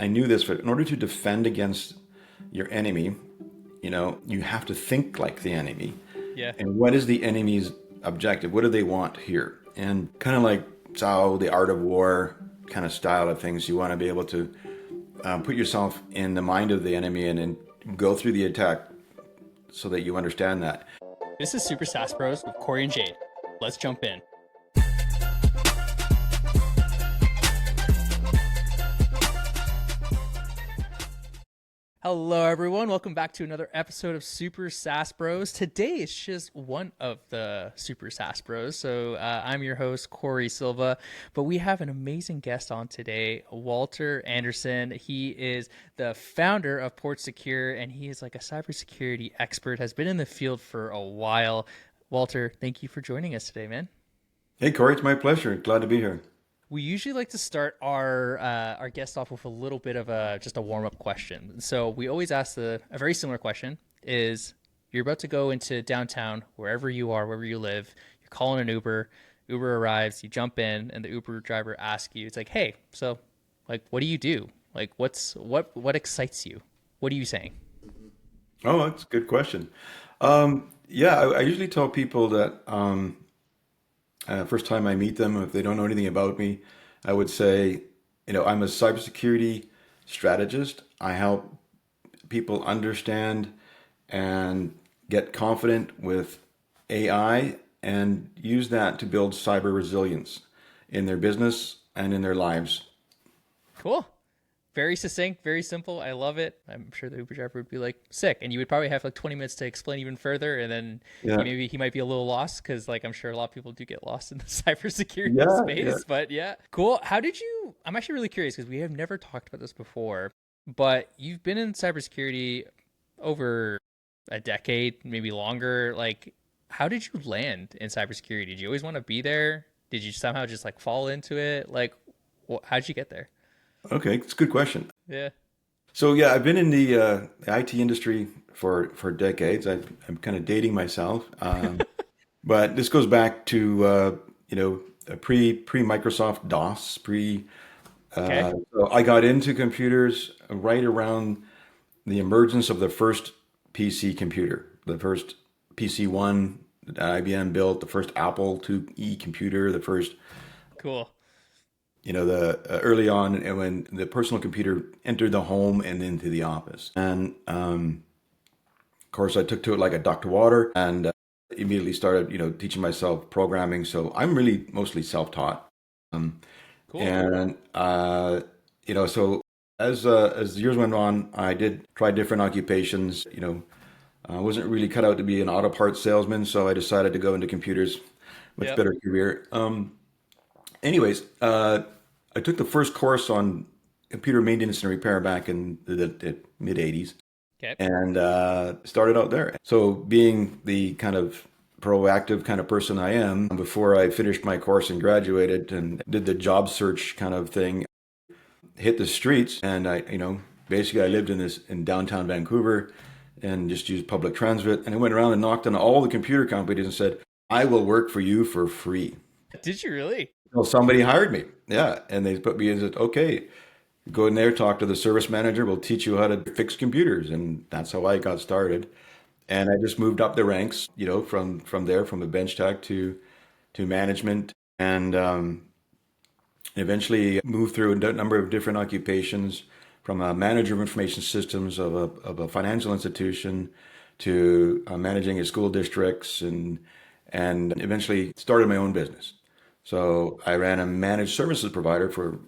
I knew this, but in order to defend against your enemy, you have to think like the enemy. Yeah. And what is the enemy's objective? What do they want here? And kind of like Cao, the art of war kind of style of things, you want to be able to put yourself in the mind of the enemy and go through the attack so that you understand that. This is Super SaaS Bros with Cory and Jade. Let's jump in. Hello, everyone. Welcome back to another episode of Super SaaS Bros. Today is just one of the Super SaaS Bros. So I'm your host, Cory Silva, but we have an amazing guest on today, Walter Anderson. He is the founder of PortSecure, and he is like a cybersecurity expert, has been in the field for a while. Walter, thank you for joining us today, man. Hey, Corey, it's my pleasure. Glad to be here. We usually like to start our guest off with a little bit of just a warm up question. So we always ask a very similar question: is you're about to go into downtown, wherever you are, wherever you live, you're calling an Uber. Uber arrives, you jump in, and the Uber driver asks you, it's like, hey, so like, what do you do? Like, what excites you? What are you saying? Oh, that's a good question. Yeah, I usually tell people that first time I meet them, if they don't know anything about me, I would say, I'm a cybersecurity strategist. I help people understand and get confident with AI and use that to build cyber resilience in their business and in their lives. Cool. Very succinct, very simple. I love it. I'm sure the Uber driver would be like sick, and you would probably have like 20 minutes to explain even further, and then Yeah, he might be a little lost because like I'm sure a lot of people do get lost in the cybersecurity yeah, yeah. space. But yeah, cool. How did you? I'm actually really curious because we have never talked about this before, but you've been in cybersecurity over a decade, maybe longer. Like, how did you land in cybersecurity? Did you always want to be there? Did you somehow just like fall into it? Like, how'd you get there? Okay, it's a good question. Yeah. So yeah, I've been in the IT industry for decades. I'm kind of dating myself, but this goes back to pre Microsoft DOS, pre. Okay. So I got into computers right around the emergence of the first PC computer, the first PC one that IBM built, the first Apple IIe computer, the first Cool. the early on when the personal computer entered the home and into the office. And of course, I took to it like a duck to water and immediately started, teaching myself programming. So I'm really mostly self-taught. Um, Cool. and so as the years went on, I did try different occupations. I wasn't really cut out to be an auto parts salesman, so I decided to go into computers, much Yep. better career. Anyways, I took the first course on computer maintenance and repair back in the mid 80s Okay. and started out there. So, being the kind of proactive kind of person I am, before I finished my course and graduated and did the job search kind of thing, hit the streets and basically I lived in downtown Vancouver and just used public transit. And I went around and knocked on all the computer companies and said, I will work for you for free. Did you really? Well, somebody hired me. Yeah. And they put me in, said, okay, go in there, talk to the service manager. We'll teach you how to fix computers. And that's how I got started. And I just moved up the ranks, from there, from a bench tech to management, and eventually moved through a number of different occupations, from a manager of information systems of a financial institution to managing a school districts, and eventually started my own business. So I ran a managed services provider. For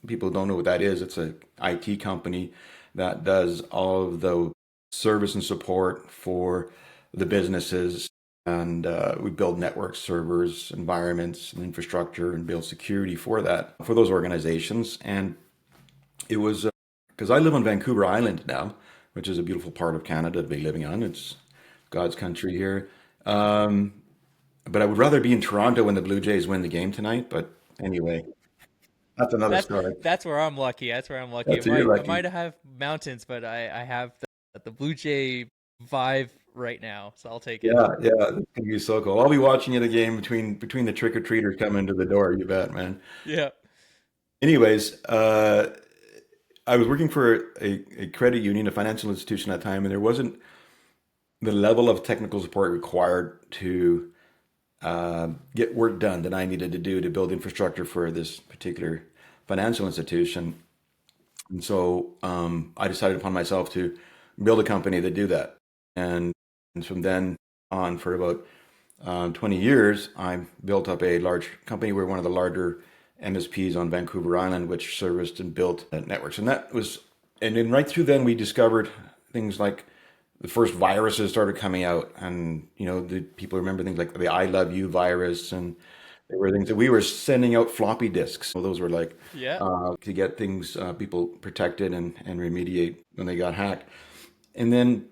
people who don't know what that is, it's a IT company that does all of the service and support for the businesses. And we build network servers, environments, and infrastructure, and build security for that, for those organizations. And it was because I live on Vancouver Island now, which is a beautiful part of Canada to be living on. It's God's country here. Um, but I would rather be in Toronto when the Blue Jays win the game tonight. But anyway, that's another That's story. that's where I'm lucky. That's where I'm lucky. That's you're I lucky. might have mountains, but I have the Blue Jay vibe right now, so I'll take it. Yeah, yeah, it's gonna be so cool. I'll be watching it again between the trick or treaters coming to the door. You bet, man. Yeah. Anyways, I was working for a credit union, a financial institution at the time, and there wasn't the level of technical support required to get work done that I needed to do to build infrastructure for this particular financial institution. And so I decided upon myself to build a company to do that. And from then on, for about 20 years, I built up a large company. We're one of the larger MSPs on Vancouver Island, which serviced and built networks. And then right through then, we discovered things like the first viruses started coming out, and the people remember things like the "I love you" virus, and there were things that we were sending out floppy disks. So those were like Yeah. to get things people protected and remediate when they got hacked. And then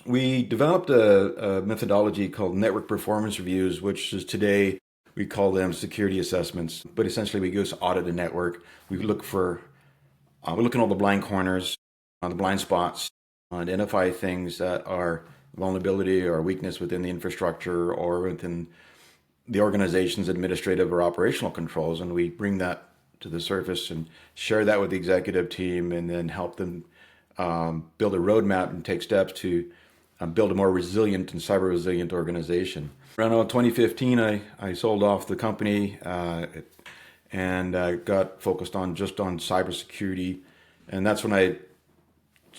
we developed a methodology called network performance reviews, which is today we call them security assessments. But essentially, we go to audit the network. We look in all the blind corners, on the blind spots, identify things that are vulnerability or weakness within the infrastructure or within the organization's administrative or operational controls, and we bring that to the surface and share that with the executive team, and then help them build a roadmap and take steps to build a more resilient and cyber resilient organization. Around 2015, I sold off the company and got focused on just on cybersecurity, and that's when I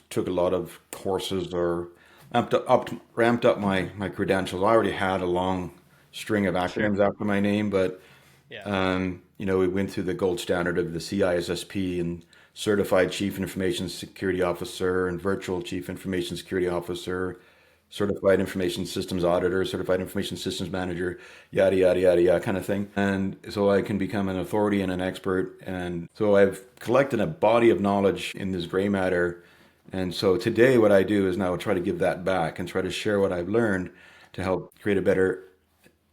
took a lot of courses or ramped up my credentials. I already had a long string of Sure. acronyms after my name, but Yeah. we went through the gold standard of the CISSP and certified chief information security officer and virtual chief information security officer, certified information systems auditor, certified information systems manager, yada, yada, yada, yada kind of thing. And so I can become an authority and an expert. And so I've collected a body of knowledge in this gray matter. And so today what I do is now try to give that back and try to share what I've learned to help create a better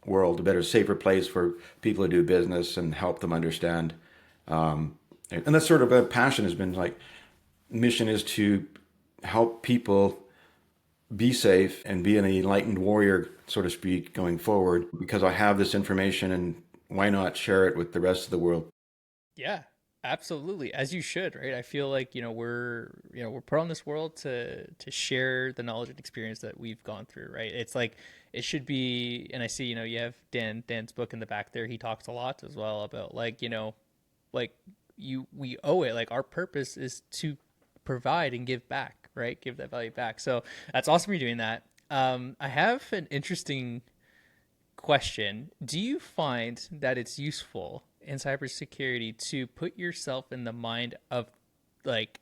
world, a better, safer place for people to do business and help them understand. And that's sort of a passion has been like, mission is to help people be safe and be an enlightened warrior, so to speak, going forward, because I have this information and why not share it with the rest of the world? Yeah, absolutely. As you should, right? I feel like, we're put on this world to share the knowledge and experience that we've gone through, right? It's like it should be, and I see, you have Dan's book in the back there. He talks a lot as well about like, like we owe it. Like our purpose is to provide and give back, right? Give that value back. So that's awesome you're doing that. I have an interesting question. Do you find that it's useful in cybersecurity to put yourself in the mind of like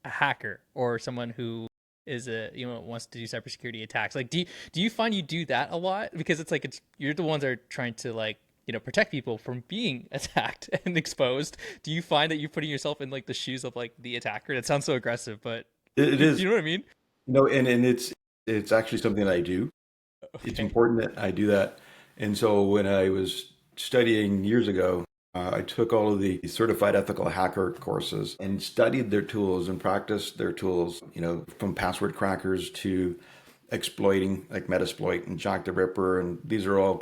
a hacker or someone who is wants to do cybersecurity attacks? Like do you find you do that a lot? Because it's like you're the ones that are trying to like protect people from being attacked and exposed. Do you find that you're putting yourself in like the shoes of like the attacker? That sounds so aggressive, but It do is, you know what I mean? and it's actually something that I do. It's Okay. important that I do that. And so when I was studying years ago, I took all of the certified ethical hacker courses and studied their tools and practiced their tools, from password crackers to exploiting like Metasploit and Jack the Ripper. And these are all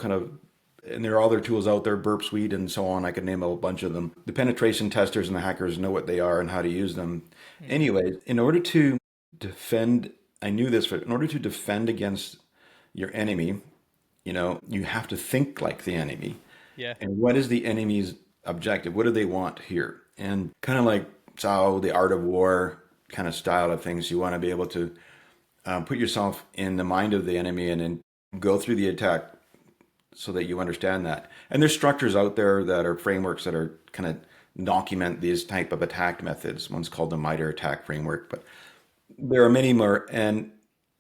and there are other tools out there, Burp Suite and so on. I could name a whole bunch of them. The penetration testers and the hackers know what they are and how to use them. Hmm. Anyways, in order to defend, I knew this, but in order to defend against your enemy, you have to think like the enemy. Yeah. And what is the enemy's objective? What do they want here? And kind of like Sao, the art of war kind of style of things, you want to be able to put yourself in the mind of the enemy and then go through the attack so that you understand that. And there's structures out there that are frameworks that are kind of document these type of attack methods. One's called the MITRE ATT&CK framework, but there are many more. And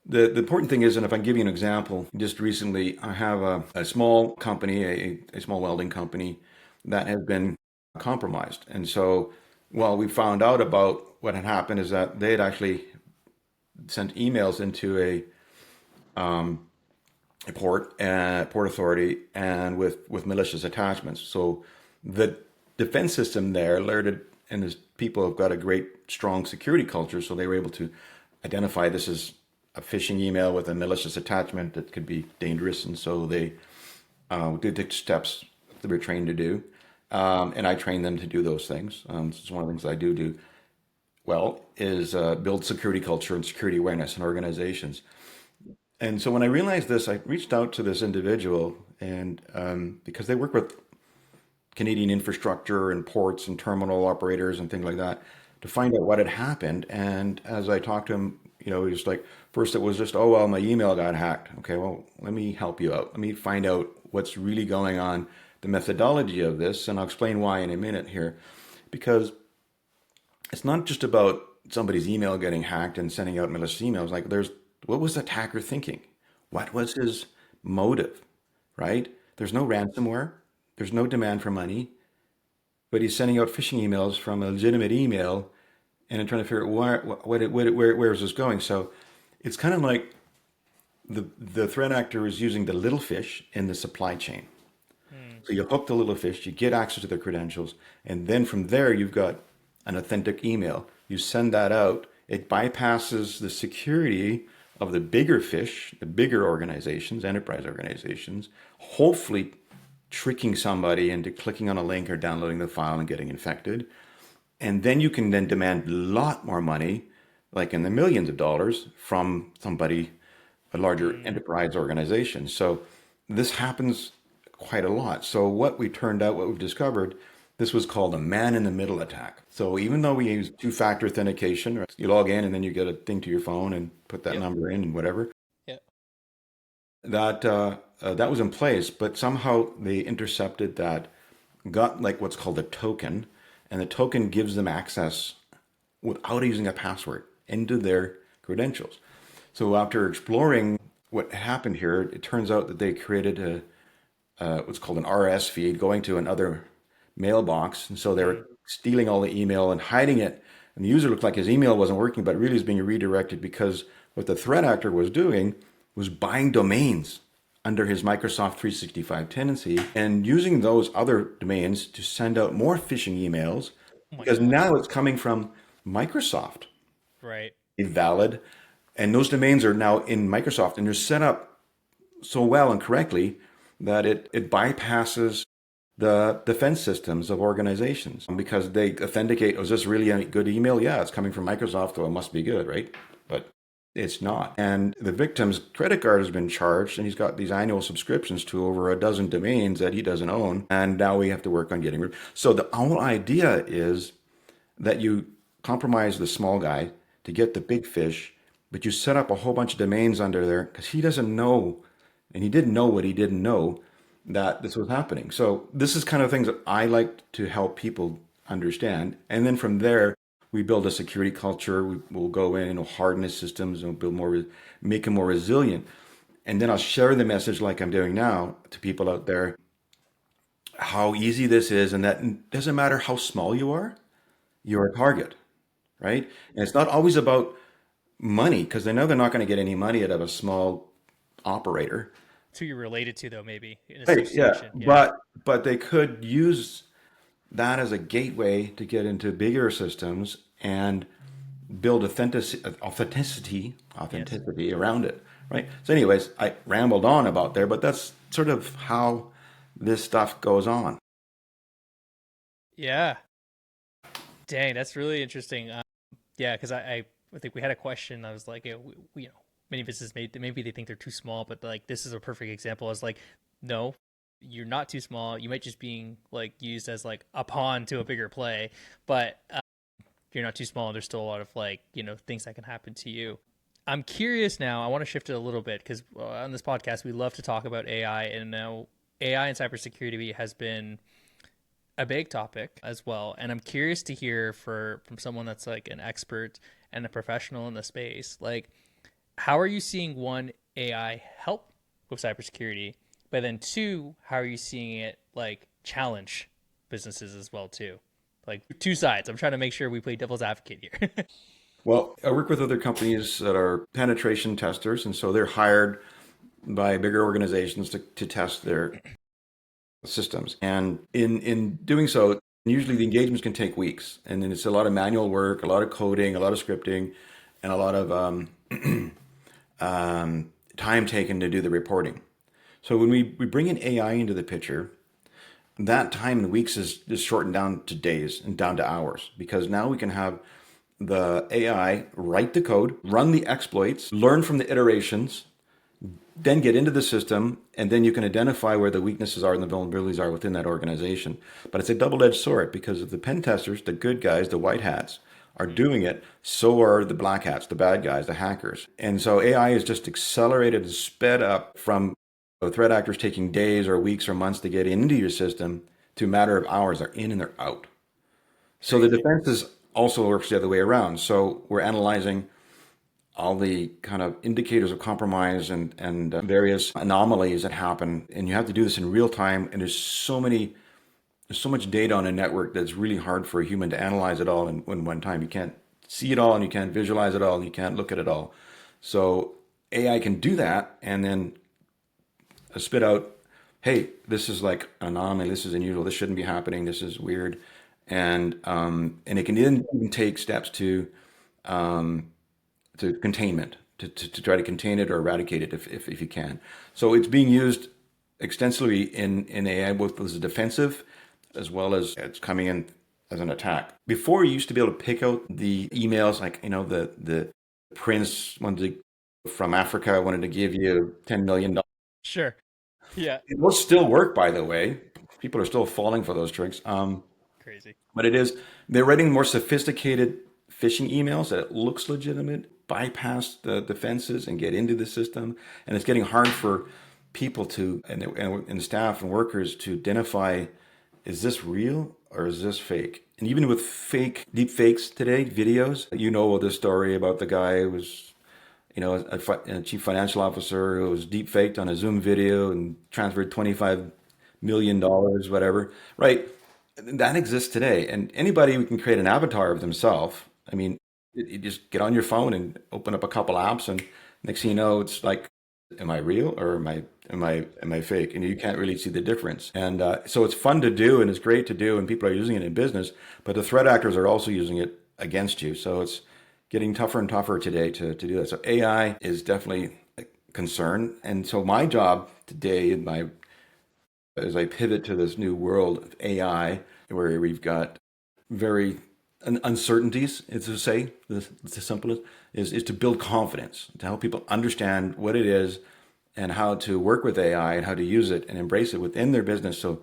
the important thing is, and if I can give you an example, just recently I have a small company, a small welding company that has been compromised. And so, well, we found out about what had happened is that they had actually sent emails into a port authority, and with malicious attachments. So the defense system there alerted, and the people have got a great, strong security culture, so they were able to identify this as a phishing email with a malicious attachment that could be dangerous, and so they did the steps that we're trained to do, and I train them to do those things. It's one of the things I do. well is build security culture and security awareness in organizations. And so when I realized this, I reached out to this individual, and because they work with Canadian infrastructure and ports and terminal operators and things like that, to find out what had happened. And as I talked to him, he was like, first it was just, oh, well, my email got hacked. Okay, well, let me help you out. Let me find out what's really going on, the methodology of this, and I'll explain why in a minute here. Because it's not just about somebody's email getting hacked and sending out malicious emails. Like, what was the attacker thinking? What was his motive, right? There's no ransomware. There's no demand for money, but he's sending out phishing emails from a legitimate email and I'm trying to figure out where is this going. So it's kind of like the threat actor is using the little fish in the supply chain. So you hook the little fish, you get access to their credentials, and then from there you've got an authentic email. You send that out, it bypasses the security of the bigger fish, the bigger organizations, enterprise organizations, hopefully tricking somebody into clicking on a link or downloading the file and getting infected. And then you can then demand a lot more money, like in the millions of dollars, from somebody, a larger enterprise organization. So this happens quite a lot. So what we've discovered, this was called a man-in-the-middle attack. So even though we use two-factor authentication, right, you log in and then you get a thing to your phone and put that number in and whatever, Yep. that was in place, but somehow they intercepted that, got like what's called a token, and the token gives them access without using a password into their credentials. So after exploring what happened here, it turns out that they created what's called an RS feed going to another mailbox. And so they were stealing all the email and hiding it. And the user looked like his email wasn't working, but really is being redirected because what the threat actor was doing was buying domains under his Microsoft 365 tenancy and using those other domains to send out more phishing emails Oh my because gosh. now it's coming from Microsoft, Right. valid, and those domains are now in Microsoft and they're set up so well and correctly that it bypasses the defense systems of organizations because they authenticate, oh, is this really a good email? Yeah, it's coming from Microsoft, so it must be good, right? But it's not. And the victim's credit card has been charged and he's got these annual subscriptions to over a dozen domains that he doesn't own. And now we have to work on getting rid. So the whole idea is that you compromise the small guy to get the big fish, but you set up a whole bunch of domains under there because he doesn't know, and he didn't know what he didn't know, that this was happening. So this is kind of things that I like to help people understand. And then from there, we build a security culture. We'll go in and we'll harden the systems and build more, make them more resilient. And then I'll share the message like I'm doing now to people out there, how easy this is, and that it doesn't matter how small you are, you're a target, right? And it's not always about money because they know they're not going to get any money out of a small operator. It's who you're related to, though, maybe in Right, yeah, association. Yeah. but they could use that as a gateway to get into bigger systems and build Yes. authenticity around it, right? So, anyways, I rambled on about there, but that's sort of how this stuff goes on. Yeah. Dang, that's really interesting. Yeah, because I think we had a question. I was like, yeah, many businesses maybe they think they're too small, but like this is a perfect example. I was like, no, you're not too small. You might just being like used as like a pawn to a bigger play, but you're not too small. And there's still a lot of like things that can happen to you. I'm curious now. I want to shift it a little bit because on this podcast we love to talk about AI, and now AI and cybersecurity has been a big topic as well. And I'm curious to hear from someone that's like an expert and a professional in the space. Like, how are you seeing one AI help with cybersecurity, but then two, how are you seeing it like challenge businesses as well too? Like two sides. I'm trying to make sure we play devil's advocate here. Well, I work with other companies that are penetration testers, and so they're hired by bigger organizations to test their systems. And in doing so, usually the engagements can take weeks, and then it's a lot of manual work, a lot of coding, a lot of scripting, and a lot of time taken to do the reporting. So when we bring in AI into the picture, that time in weeks is shortened down to days and down to hours because now we can have the AI write the code, run the exploits, learn from the iterations, then get into the system, and then you can identify where the weaknesses are and the vulnerabilities are within that organization. But it's a double-edged sword because if the pen testers, the good guys, the white hats, are doing it, so are the black hats, the bad guys, the hackers. And so AI is just accelerated and sped up from threat actors taking days or weeks or months to get into your system to a matter of hours. They're in and they're out. So the Crazy. defenses also works the other way around. So we're analyzing all the kind of indicators of compromise and various anomalies that happen, and you have to do this in real time. And there's so much data on a network that's really hard for a human to analyze it all in one time. You can't see it all, and you can't visualize it all, and you can't look at it all. So AI can do that, and then spit out, hey, this is like an anomaly, this is unusual, this shouldn't be happening, this is weird, and it can then even take steps um, to containment, to try to contain it or eradicate it if you can. So it's being used extensively in AI, both as a defensive as well as it's coming in as an attack. Before, you used to be able to pick out the emails, like, the prince wanted from Africa wanted to give you $10 million. Sure. Yeah. Those still work, by the way. People are still falling for those tricks. Crazy. But they're writing more sophisticated phishing emails that looks legitimate, bypass the defenses and get into the system. And it's getting hard for people and staff and workers to identify, is this real or is this fake? And even with deep fakes today, videos, this story about the guy who was, a chief financial officer who was deep faked on a Zoom video and transferred $25 million, whatever, right? That exists today, and anybody who can create an avatar of themselves. I mean, you just get on your phone and open up a couple apps, and next thing you know, it's like, am I real or am I fake? And you can't really see the difference. And so it's fun to do, and it's great to do, and people are using it in business. But the threat actors are also using it against you. So it's getting tougher and tougher today to do that. So AI is definitely a concern, and so my job today, as I pivot to this new world of AI, where we've got very uncertainties, it's to say, it's the simplest, is to build confidence, to help people understand what it is and how to work with AI and how to use it and embrace it within their business. So,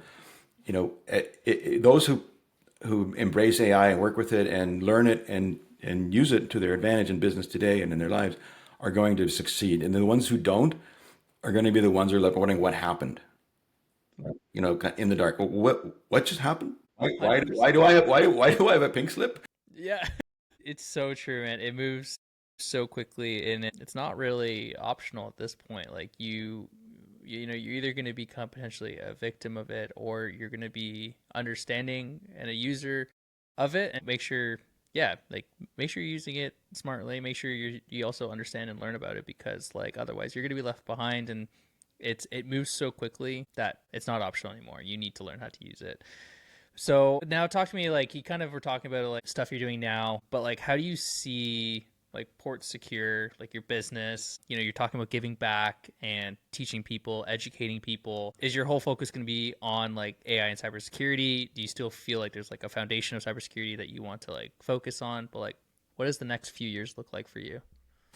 those who embrace AI and work with it and learn it and use it to their advantage in business today and in their lives are going to succeed. And the ones who don't are going to be the ones who are left wondering what happened, in the dark. What just happened? Why 100%. do I have why do I have a pink slip? Yeah. It's so true, man. It moves so quickly, and it's not really optional at this point. Like you're either going to become potentially a victim of it, or you're going to be understanding and a user of it, and make sure you're using it smartly. Make sure you also understand and learn about it, because like otherwise you're going to be left behind, and it moves so quickly that it's not optional anymore. You need to learn how to use it. So now talk to me, like you kind of were talking about like stuff you're doing now, but like how do you see like PortSecure, like your business, you're talking about giving back and teaching people, educating people. Is your whole focus going to be on like AI and cybersecurity? Do you still feel like there's like a foundation of cybersecurity that you want to like focus on? But like, what does the next few years look like for you?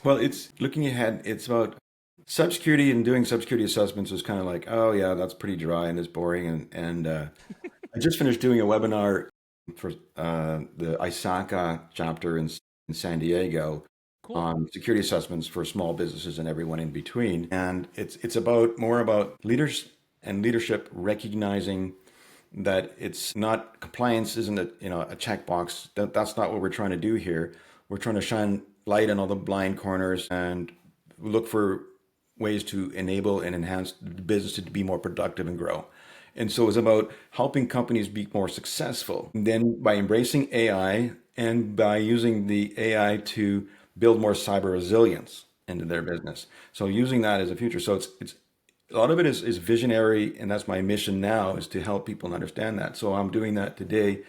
Well, it's looking ahead. It's about cybersecurity, and doing cybersecurity assessments is kind of like, oh yeah, that's pretty dry and it's boring. And I just finished doing a webinar for the ISACA chapter in San Diego Cool. on security assessments for small businesses and everyone in between. And it's about more about leaders and leadership recognizing that it's not, compliance isn't a checkbox. That's not what we're trying to do here. We're trying to shine light on all the blind corners and look for ways to enable and enhance the business to be more productive and grow. And so it's about helping companies be more successful. And then by embracing AI and by using the AI to build more cyber resilience into their business. So using that as a future. So it's a lot of it is visionary, and that's my mission now, is to help people understand that. So I'm doing that today.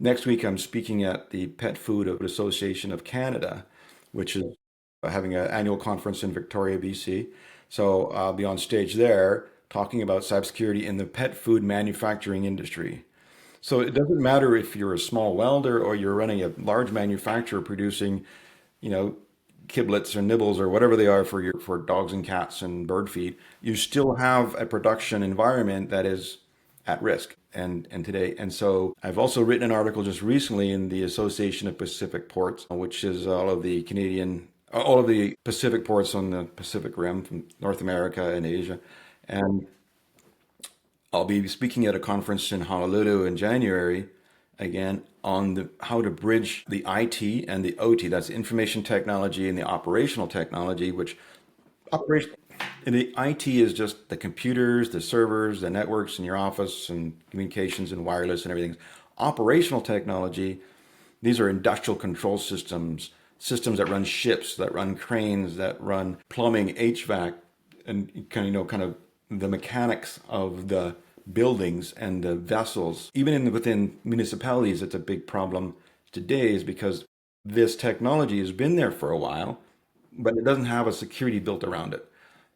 Next week, I'm speaking at the Pet Food Association of Canada, which is having an annual conference in Victoria, BC. So I'll be on stage there talking about cybersecurity in the pet food manufacturing industry. So it doesn't matter if you're a small welder or you're running a large manufacturer producing, you know, kiblets or nibbles or whatever they are for dogs and cats and bird feed. You still have a production environment that is at risk and today. And so I've also written an article just recently in the Association of Pacific Ports, which is all of the Pacific ports on the Pacific Rim from North America and Asia. And I'll be speaking at a conference in Honolulu in January again on how to bridge the IT and the OT, that's information technology and the operational technology, which operation and the IT is just the computers, the servers, the networks in your office and communications and wireless and everything. Operational technology, these are industrial control systems, systems that run ships, that run cranes, that run plumbing, HVAC, and kind of the mechanics of the buildings and the vessels. Even within municipalities, it's a big problem today, is because this technology has been there for a while, but it doesn't have a security built around it.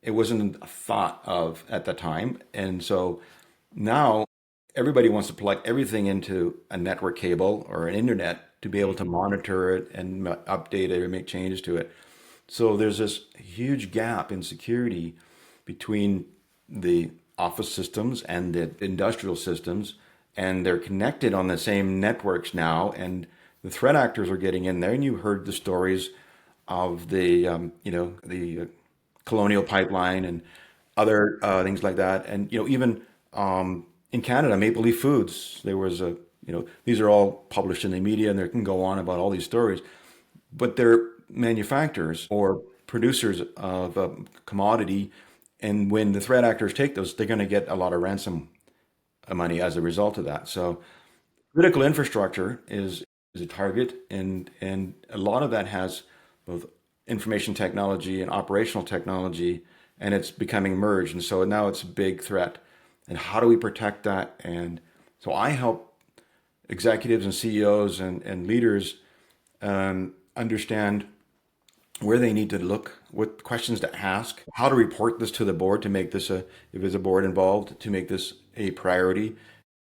It wasn't thought of at the time, and so now everybody wants to plug everything into a network cable or an internet to be able to monitor it and update it or make changes to it. So there's this huge gap in security between the office systems and the industrial systems, and they're connected on the same networks now, and the threat actors are getting in there. And you heard the stories of the Colonial Pipeline and other things like that, and even in Canada, Maple Leaf Foods. There was these are all published in the media, and they can go on about all these stories, but they're manufacturers or producers of a commodity, and when the threat actors take those, they're going to get a lot of ransom money as a result of that. So critical infrastructure is a target, and a lot of that has both information technology and operational technology, and it's becoming merged. And so now it's a big threat. And how do we protect that? And so I help executives and CEOs and leaders understand where they need to look, what questions to ask, how to report this to the board to make this if there's a board involved, to make this a priority,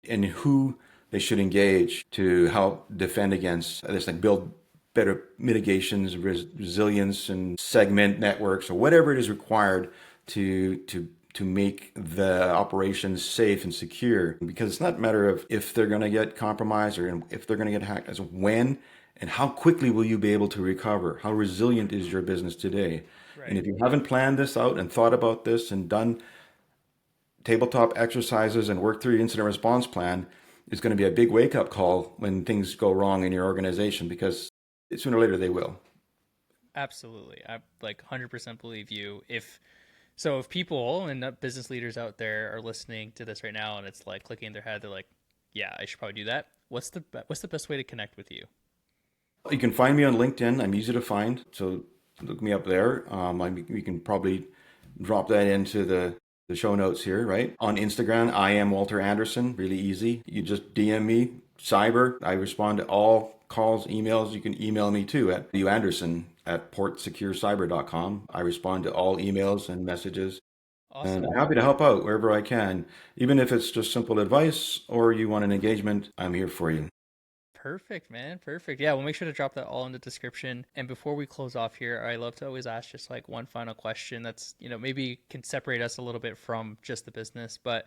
and who they should engage to help defend against this, like build better mitigations, resilience, and segment networks or whatever it is required to make the operations safe and secure. Because it's not a matter of if they're going to get compromised or if they're going to get hacked, as when and how quickly will you be able to recover? How resilient is your business today? And Right. if you haven't planned this out and thought about this and done tabletop exercises and worked through your incident response plan, it's going to be a big wake up call when things go wrong in your organization, because sooner or later they will. Absolutely. I like 100% believe you. If people and business leaders out there are listening to this right now and it's like clicking in their head, they're like, yeah, I should probably do that. What's the best way to connect with you? You can find me on LinkedIn. I'm easy to find, so look me up there. We can probably drop that into the show notes here, right? On Instagram, I am Walter Anderson. Really easy. You just DM me, cyber. I respond to all calls, emails. You can email me too at uanderson at portsecurecyber.com. I respond to all emails and messages. And Awesome. I'm happy to help out wherever I can. Even if it's just simple advice or you want an engagement, I'm here for you. Perfect, man. Perfect. Yeah, we'll make sure to drop that all in the description. And before we close off here, I love to always ask just like one final question that's, maybe can separate us a little bit from just the business. But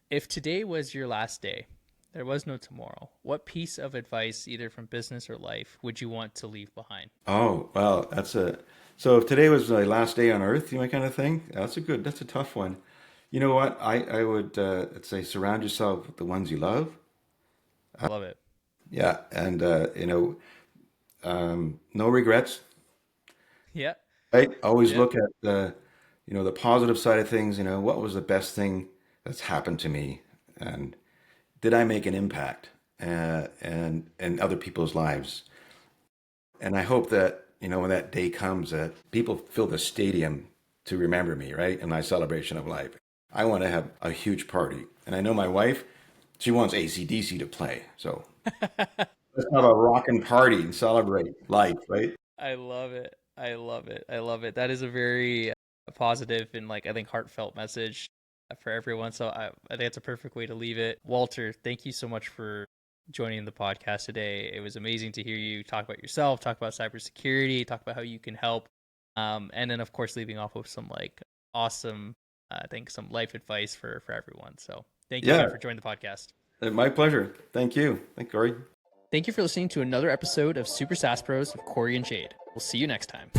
if today was your last day, there was no tomorrow, what piece of advice, either from business or life, would you want to leave behind? Oh, well, so if today was my last day on earth, kind of thing, that's a tough one. You know what? I would say surround yourself with the ones you love. I love it. Yeah. And, no regrets, Yeah. right? Always Yeah. look at the positive side of things. What was the best thing that's happened to me? And did I make an impact and other people's lives? And I hope that, when that day comes, that people fill the stadium to remember me, right? In my celebration of life. I want to have a huge party. And I know my wife, she wants AC/DC to play. So let's have a rockin' party and celebrate life, right? I love it. I love it. I love it. That is a very positive and like I think heartfelt message. for everyone. So I think it's a perfect way to leave it. Walter, thank you so much for joining the podcast today. It was amazing to hear you talk about yourself, talk about cybersecurity, talk about how you can help. And then of course leaving off with some like awesome, I think some life advice for everyone. So thank you again Yeah, for joining the podcast. my pleasure. Thank you. Thank you, Cory. Thank you for listening to another episode of Super SaaS Bros with Cory and Jade. We'll see you next time.